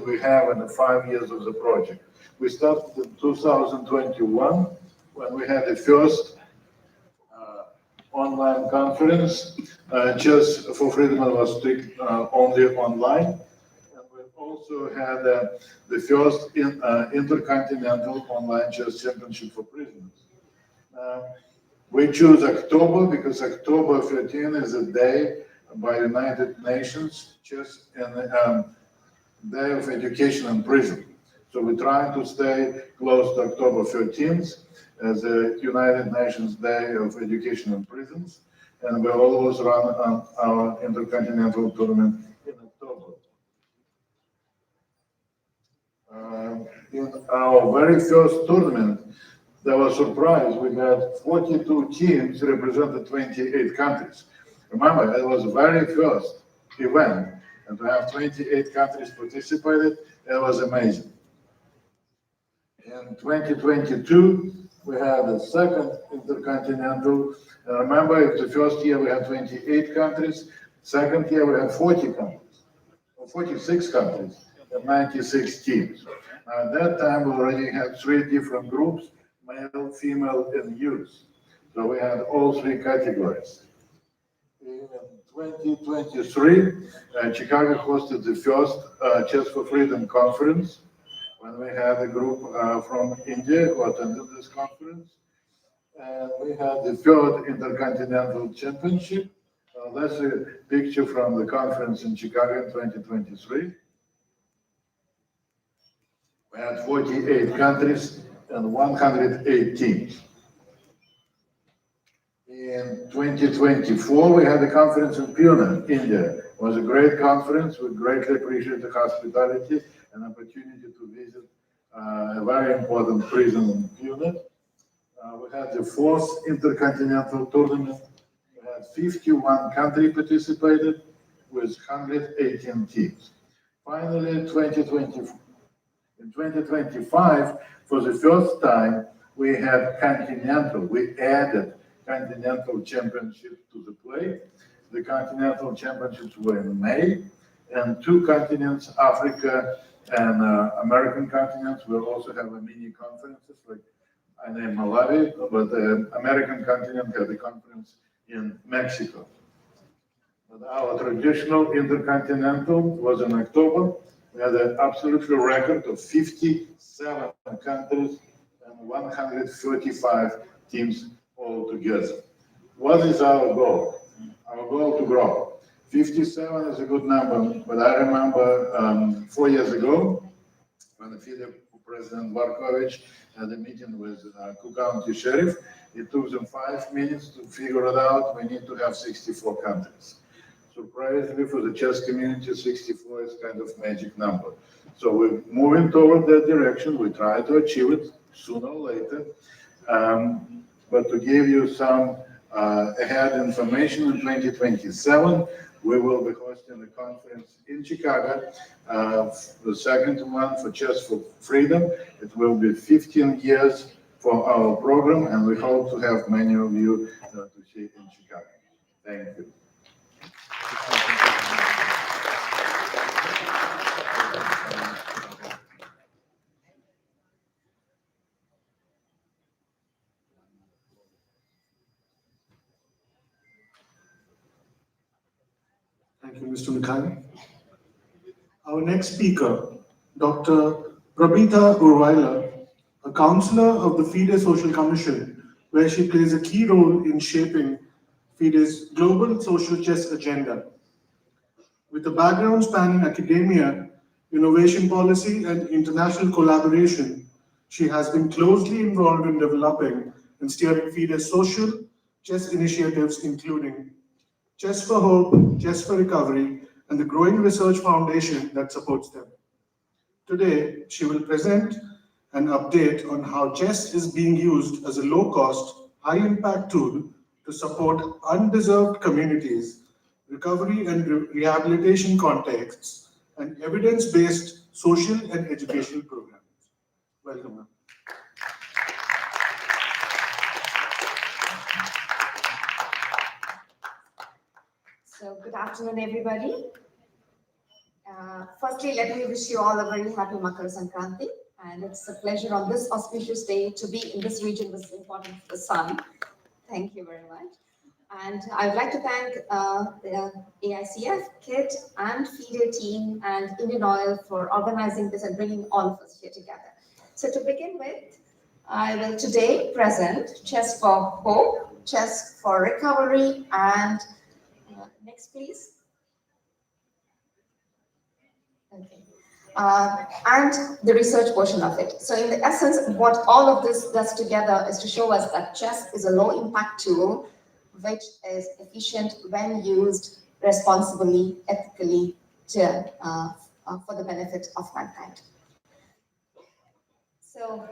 we have in the 5 years of the project. We started in 2021 when we had the first online conference. Chess for Freedom was only online. And we also had the first intercontinental online chess championship for prisoners. We choose October because October 13 is a day by United Nations, chess and Day of Education in Prison. So we're trying to stay close to October 13th as a United Nations Day of Education in Prisons, and we always run on our intercontinental tournament in October. In our very first tournament, there was a surprise. We had 42 teams represented 28 countries. Remember, it was the very first event, and to have 28 countries participated, it was amazing. In 2022, we had the second intercontinental. Remember, the first year we had 28 countries, second year we had 40 countries, or 46 countries, and 96 teams. At that time, we already had 3 different groups, male, female, and youth. So we had all 3 categories. In 2023, Chicago hosted the first Chess for Freedom conference, when we had a group from India who attended this conference. And we had the third Intercontinental Championship. That's a picture from the conference in Chicago in 2023. We had 48 countries and 108 teams. In 2024, we had a conference in Pune, India. It was a great conference. We greatly appreciate the hospitality and opportunity to visit a very important prison in Pune. We had the 4th Intercontinental Tournament. We had 51 countries participated with 118 teams. Finally, in 2025, for the first time, we had continental. We added continental championships to the play. The continental championships were in May, and 2 continents, Africa and American continents, will also have a mini conferences, like I named Malawi, but the American continent had a conference in Mexico. But our traditional intercontinental was in October. We had an absolute record of 57 countries and 135 teams altogether. What is our goal? Our goal to grow. 57 is a good number, but I remember 4 years ago when the FIDE President Barkovich had a meeting with Cook County Sheriff. It took them 5 minutes to figure it out. We need to have 64 countries. Surprisingly, for the chess community, 64 is kind of magic number. So we're moving toward that direction. We try to achieve it sooner or later. But to give you some ahead information, in 2027, we will be hosting a conference in Chicago, the second one for Chess for Freedom. It will be 15 years for our program, and we hope to have many of you to see it in Chicago. Thank you. Thank you, Mr. Mikhail. Our next speaker, Dr. Prabita Urwaila, a counselor of the FIDE Social Commission, where she plays a key role in shaping FIDE's global social chess agenda. With a background spanning academia, innovation policy, and international collaboration, she has been closely involved in developing and steering FIDE's social chess initiatives, including Chess for Hope, Chess for Recovery, and the growing research foundation that supports them. Today, she will present an update on how chess is being used as a low-cost, high-impact tool to support undeserved communities, recovery and rehabilitation contexts, and evidence-based social and educational programs. Welcome, ma'am. So good afternoon, everybody. Firstly, let me wish you all a very happy Makar Sankranti. And it's a pleasure on this auspicious day to be in this region which is important for the sun. Thank you very much. And I would like to thank the AICF, KIT, and FIDE team and Indian Oil for organizing this and bringing all of us here together. So to begin with, I will today present Chess for Hope, Chess for Recovery, and next please. Okay. And the research portion of it. So in the essence, what all of this does together is to show us that chess is a low impact tool which is efficient when used responsibly, ethically for the benefit of mankind. So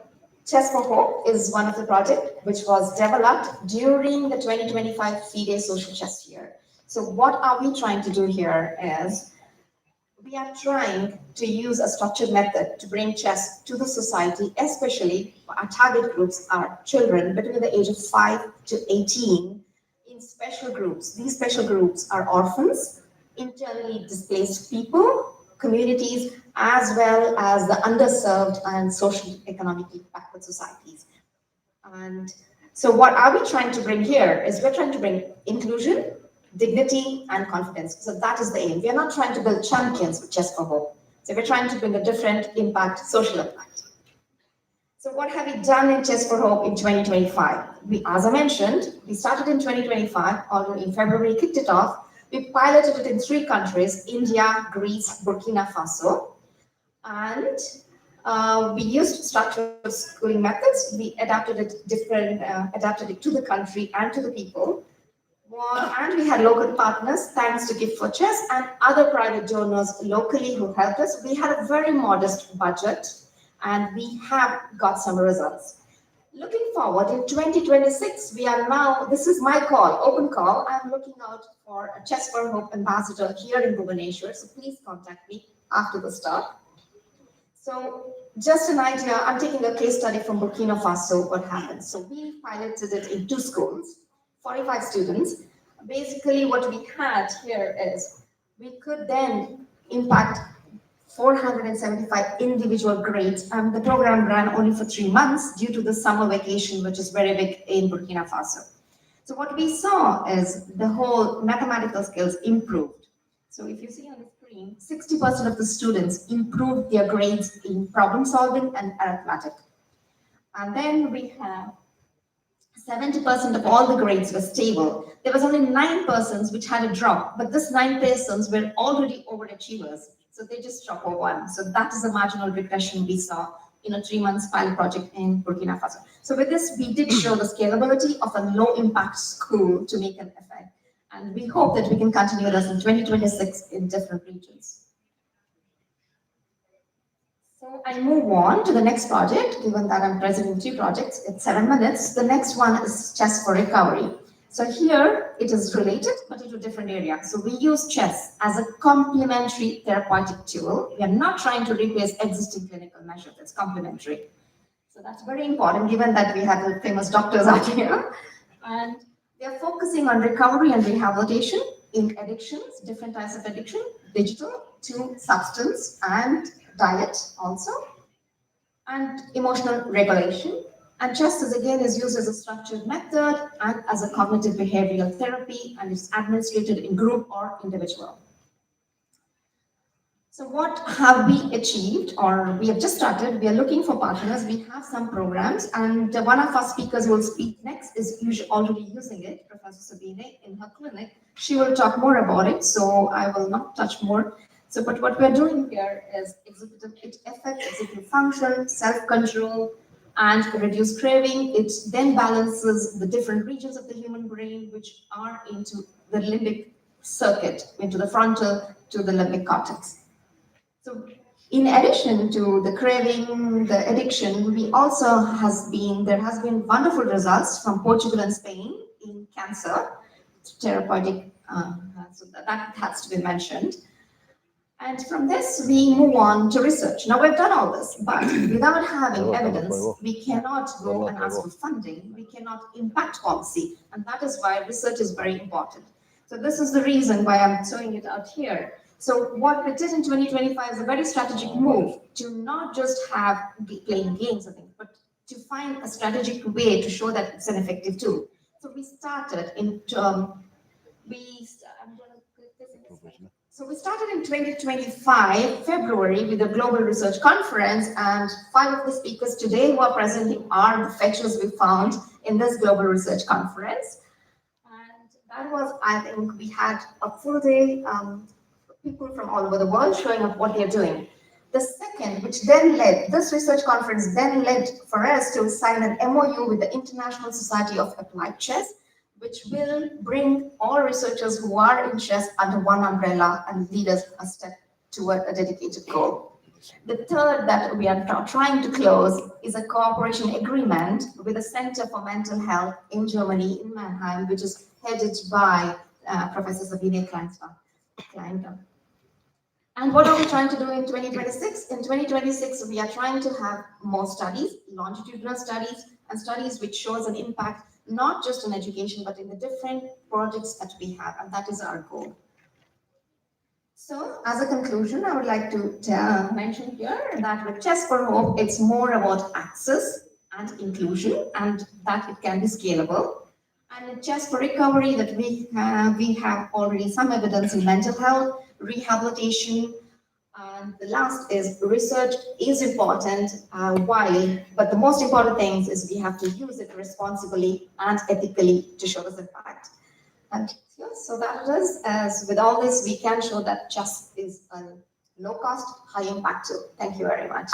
Chess for Hope is one of the projects which was developed during the 2025 FIDE Social Chess Year. So what are we trying to do here is we are trying to use a structured method to bring chess to the society, especially our target groups are children between the age of 5 to 18 in special groups. These special groups are orphans, internally displaced people, communities, as well as the underserved and socially economically backward societies. And so what are we trying to bring here is we're trying to bring inclusion, dignity, and confidence. So that is the aim. We are not trying to build champions with Chess for Hope. So we're trying to bring a different impact, social impact. So what have we done in Chess for Hope in 2025? As I mentioned, we started in 2025, although in February kicked it off. We piloted it in 3 countries, India, Greece, Burkina Faso. And we used structured schooling methods. We adapted it to the country and to the people. And we had local partners, thanks to Gift for Chess and other private donors locally who helped us. We had a very modest budget and we have got some results. Looking forward in 2026, we are now, this is my call, open call. I'm looking out for a Chess for Hope ambassador here in Bhubaneswar. So please contact me after the start. So just an idea, I'm taking a case study from Burkina Faso, what happened. So we piloted it in 2 schools. 45 students. Basically, what we had here is we could then impact 475 individual grades, and the program ran only for 3 months due to the summer vacation, which is very big in Burkina Faso. So what we saw is the whole mathematical skills improved. So if you see on the screen, 60% of the students improved their grades in problem solving and arithmetic. And then we have 70% of all the grades were stable. There was only 9 persons which had a drop, but this 9 persons were already overachievers. So they just dropped over 1. So that is a marginal regression we saw in a 3 months pilot project in Burkina Faso. So with this, we did show the scalability of a low impact school to make an effect. And we hope that we can continue this in 2026 in different regions. So I move on to the next project, given that I'm present in 3 projects, it's 7 minutes. The next one is Chess for Recovery. So here it is related, but into a different area. So we use chess as a complementary therapeutic tool. We are not trying to replace existing clinical measures, it's complementary. So that's very important, given that we have the famous doctors out here. And we are focusing on recovery and rehabilitation in addictions, different types of addiction, digital to substance and diet also, and emotional regulation. And chess is used as a structured method and as a cognitive behavioral therapy, and it's administered in group or individual. So what have we achieved, or we have just started? We are looking for partners. We have some programs, and one of our speakers who will speak next is already using it, Professor Sabine, in her clinic. She will talk more about it, so I will not touch more. So, but what we're doing here is executive effect, executive function, self-control, and reduce craving. It then balances the different regions of the human brain, which are into the limbic circuit, into the frontal to the limbic cortex. So, in addition to the craving, the addiction, there has been wonderful results from Portugal and Spain in cancer, therapeutic, so that has to be mentioned. And from this, we move on to research. Now, we've done all this, but without having evidence, we cannot go and ask for funding. We cannot impact policy. And that is why research is very important. So this is the reason why I'm showing it out here. So what we did in 2025 is a very strategic move to not just have playing games, I think, but to find a strategic way to show that it's an effective tool. So we started in I'm gonna click this in this way. So we started in 2025, February, with a global research conference, and 5 of the speakers today who are presenting are the fetchers we found in this global research conference. And that was, I think, we had a full day, people from all over the world showing up what they're doing. The second, which then led, this research conference then led for us to sign an MOU with the International Society of Applied Chess, which will bring all researchers who are in chess under one umbrella and lead us a step toward a dedicated goal. The third that we are now trying to close is a cooperation agreement with the Center for Mental Health in Germany, in Mannheim, which is headed by Professor Sabine Kleinka. And what are we trying to do in 2026? In 2026, we are trying to have more studies, longitudinal studies, and studies which shows an impact not just in education, but in the different projects that we have, and that is our goal. So, as a conclusion, I would like to mention here that with Chess for Hope, it's more about access and inclusion, and that it can be scalable. And in Chess for Recovery, that we have already some evidence in mental health, rehabilitation, and the last is research is important, but the most important thing is we have to use it responsibly and ethically to show this impact. And yeah, so that it is, as with all this, we can show that chess is a low cost, high impact tool. Thank you very much.